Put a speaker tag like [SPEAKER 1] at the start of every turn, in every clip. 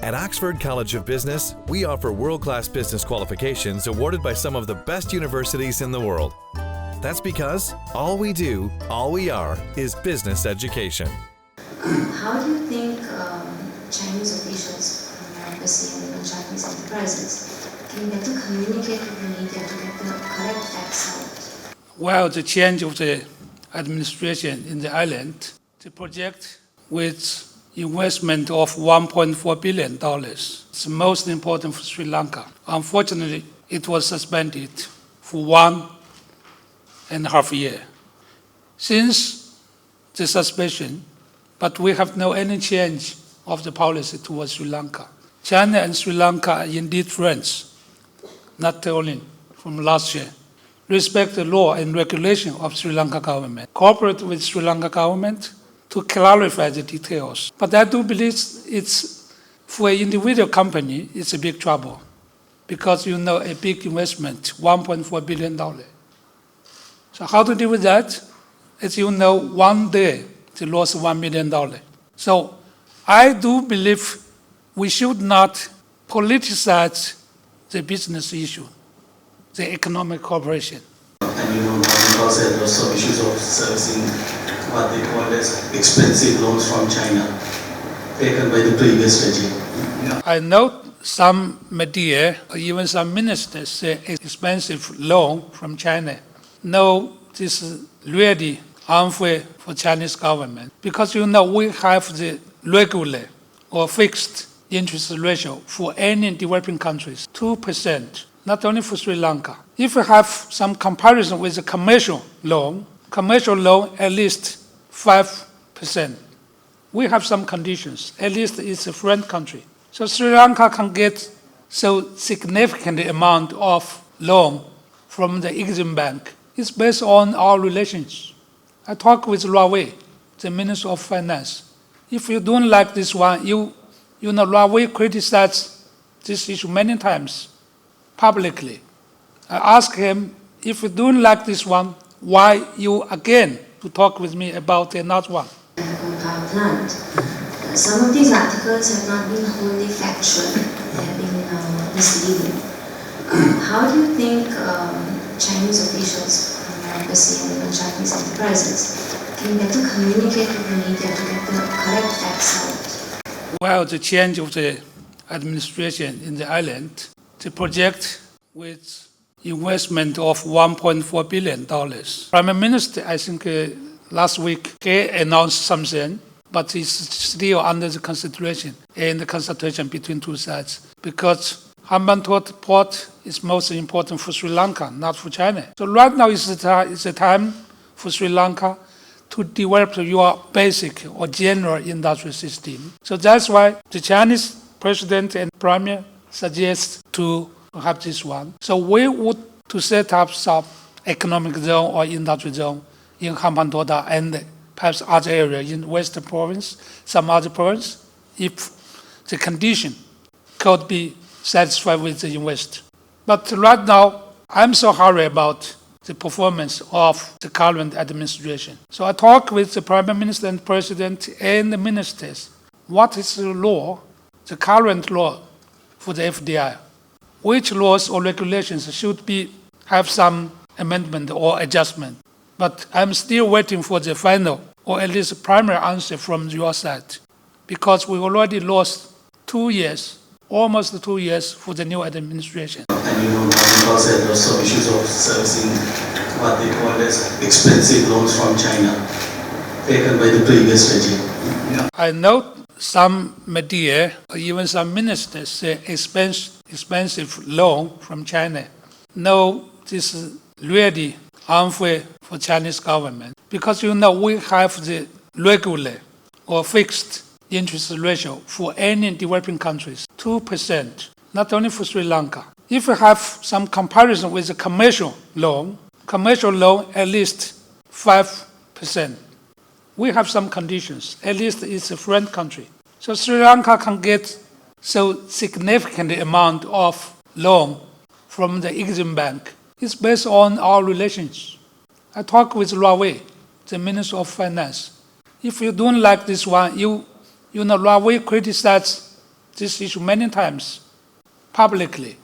[SPEAKER 1] At Oxford College of Business, we offer world-class business qualifications awarded by some of the best universities in the world. That's because all we do, all we are, is business education.
[SPEAKER 2] How do you think Chinese officials from the embassy and Chinese enterprises can better communicate with the media to get the correct facts out?
[SPEAKER 3] While the change of the administration in the island, the project with investment of $1.4 billion is the most important for Sri Lanka. Unfortunately, it was suspended for 1.5 years. Since the suspension, but we have no any change of the policy towards Sri Lanka. China and Sri Lanka are indeed friends, not only from last year. Respect the law and regulation of Sri Lanka government. Cooperate with Sri Lanka government to clarify the details. But I do believe it's, for an individual company, it's a big trouble. Because a big investment, $1.4 billion. So how to deal with that? As you know, one day, they lost $1 million. So I do believe we should not politicize the business issue, the economic cooperation.
[SPEAKER 4] And because there were some issues of servicing what they call as expensive loans from China, taken by the previous regime.
[SPEAKER 3] I know some media, or even some ministers, say expensive loan from China. No, this is really unfair for Chinese government. Because we have the regular or fixed interest ratio for any developing countries, 2%, not only for Sri Lanka. If we have some comparison with the commercial loan at least 5%. We have some conditions, at least it's a friend country. So Sri Lanka can get so significant amount of loan from the Exim Bank. It's based on our relations. I talked with Huawei, the Minister of Finance. If you don't like this one, Huawei criticized this issue many times publicly. I asked him, if you don't like this one, why you again to talk with me about another one?
[SPEAKER 2] Plant. Some of these articles have not been wholly factual. They have been misleading. How do you think Chinese officials from the embassy and Chinese enterprises can better communicate with the media to get the correct facts out?
[SPEAKER 3] While the change of the administration in the island, the project with investment of $1.4 billion. Prime Minister, I think last week, he announced something, but it's still under the consideration and the consultation between two sides. Because Hambantota port is most important for Sri Lanka, not for China. So right now is the time for Sri Lanka to develop your basic or general industrial system. So that's why the Chinese president and premier suggest to have this one. So we would to set up some economic zone or industrial zone in Hambantota and perhaps other area in Western province, some other province, if the condition could be satisfied with the investor. But right now, I'm so hurried about the performance of the current administration. So I talked with the Prime Minister and President and the ministers. What is the law, the current law for the FDI? Which laws or regulations should have some amendment or adjustment? But I'm still waiting for the final or at least primary answer from your side. Because we already lost 2 years, almost 2 years for the new administration.
[SPEAKER 4] And because there were some issues of servicing what they call as expensive loans from China, taken by the previous regime.
[SPEAKER 3] I know some media, or even some ministers, say expensive loan from China. No, this is really unfair for Chinese government. Because we have the regular or fixed interest ratio for any developing countries, 2%, not only for Sri Lanka. If we have some comparison with the commercial loan at least 5%. We have some conditions, at least it's a friend country. So Sri Lanka can get so significant amount of loan from the Exim Bank. It's based on our relations. I talked with Huawei, the Minister of Finance. If you don't like this one, Huawei criticized this issue many times publicly.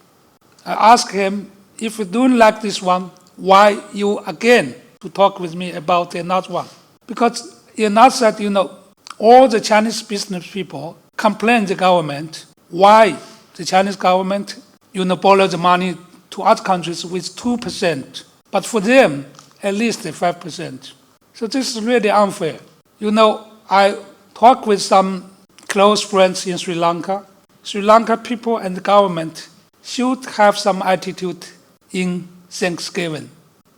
[SPEAKER 3] I asked him, if you don't like this one, why you again to talk with me about another one? Because in that side, all the Chinese business people complain to the government why the Chinese government, borrow the money to other countries with 2%, but for them, at least 5%. So this is really unfair. I talk with some close friends in Sri Lanka. Sri Lanka people and the government should have some attitude in Thanksgiving.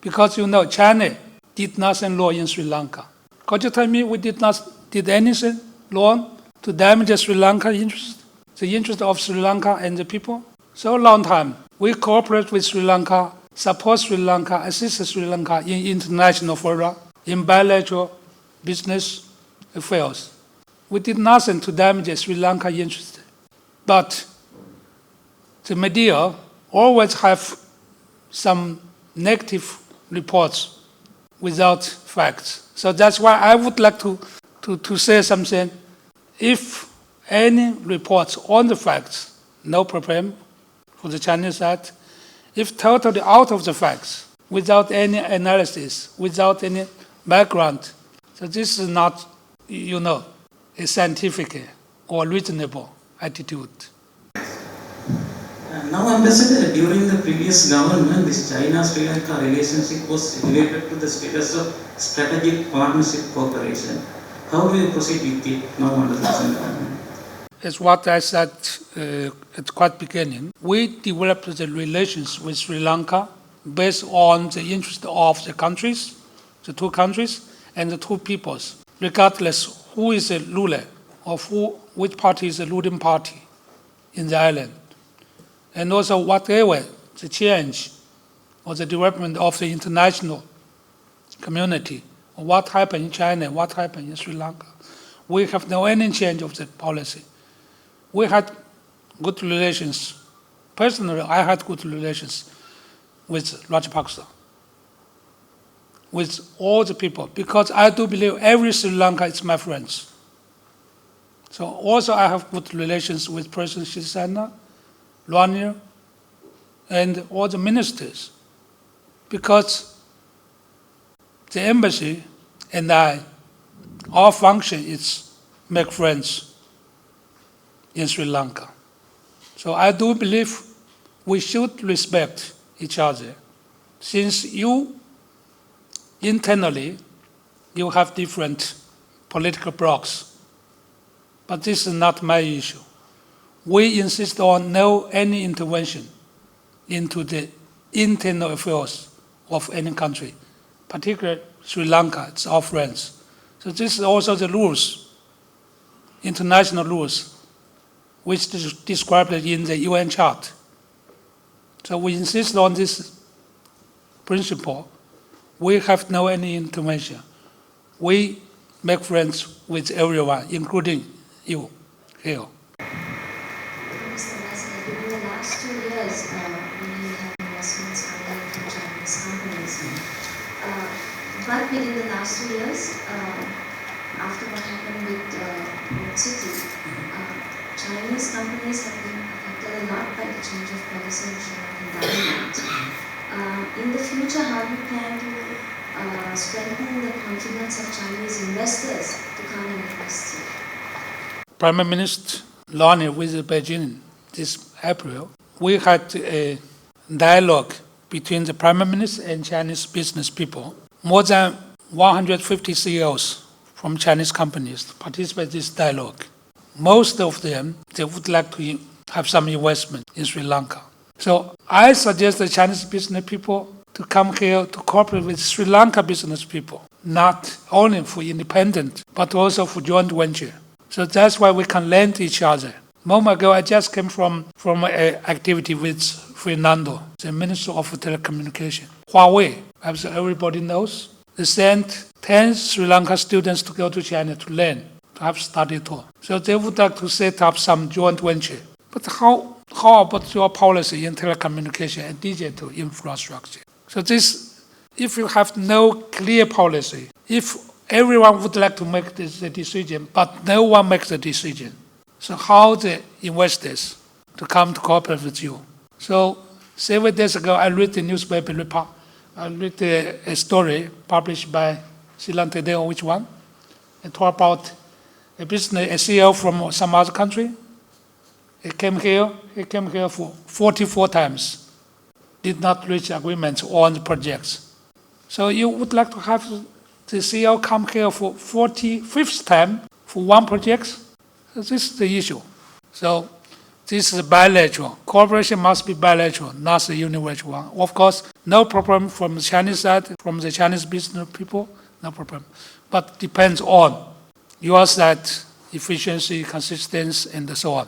[SPEAKER 3] Because China did nothing wrong in Sri Lanka. Could you tell me we did anything wrong to damage Sri Lanka interest, the interest of Sri Lanka and the people? So long time, we cooperate with Sri Lanka, support Sri Lanka, assist Sri Lanka in international fora, in bilateral business affairs. We did nothing to damage Sri Lanka interest. But the media always have some negative reports without facts. So that's why I would like to say something. If any reports on the facts, no problem for the Chinese side. If totally out of the facts, without any analysis, without any background, so this is not, a scientific or reasonable attitude.
[SPEAKER 4] Now, Ambassador, during the previous government, this China-Sri Lanka relationship was elevated to the status of strategic partnership cooperation. How do you proceed with it now under the present government?
[SPEAKER 3] As what I said at the quite beginning, we developed the relations with Sri Lanka based on the interest of the countries, the two countries, and the two peoples, regardless who is the ruler or which party is the ruling party in the island. And also whatever the change or the development of the international community, or what happened in China, what happened in Sri Lanka, we have no any change of the policy. We had good relations. Personally, I had good relations with Rajapaksa, with all the people, because I do believe every Sri Lanka is my friends. So also I have good relations with President Shisana, Ranil, and all the ministers, because the embassy and our function is make friends in Sri Lanka. So I do believe we should respect each other, since internally you have different political blocs. But this is not my issue. We insist on no any intervention into the internal affairs of any country, particularly Sri Lanka, it's our friends. So this is also the rules, international rules, which is described in the UN chart. So we insist on this principle. We have no any intervention. We make friends with everyone, including you here.
[SPEAKER 2] Mr. Ambassador, during the last 2 years, we have investments coming from Chinese companies. But within the last 2 years, after what happened with Port City, Chinese companies have been affected a lot by the change of policy in Sri Lankan government. In the future, how do you plan to strengthen the confidence of Chinese investors to come and invest here?
[SPEAKER 3] Prime Minister Ranil visited Beijing this April. We had a dialogue between the Prime Minister and Chinese business people. More than 150 CEOs from Chinese companies participate in this dialogue. Most of them, they would like to have some investment in Sri Lanka. So I suggest the Chinese business people to come here to cooperate with Sri Lanka business people, not only for independent, but also for joint venture. So that's why we can lend each other. A moment ago, I just came from an activity with Fernando, the Minister of Telecommunication. Huawei, as everybody knows, they sent 10 Sri Lanka students to go to China to learn, to have study tour. So they would like to set up some joint venture. But how about your policy in telecommunication and digital infrastructure? So this, if you have no clear policy, if everyone would like to make the decision, but no one makes the decision, So how the investors to come to cooperate with you? So several days ago, I read the newspaper report. I read a story published by Ceylon Today or which one. It talked about a business, a CEO from some other country. He came here for 44 times, did not reach agreement on the projects. So you would like to have the CEO come here for 45th time for one project? So this is the issue. So this is bilateral. Cooperation must be bilateral, not a unilateral one. Of course, no problem from the Chinese side, from the Chinese business people, no problem. But depends on your side, efficiency, consistency, and so on.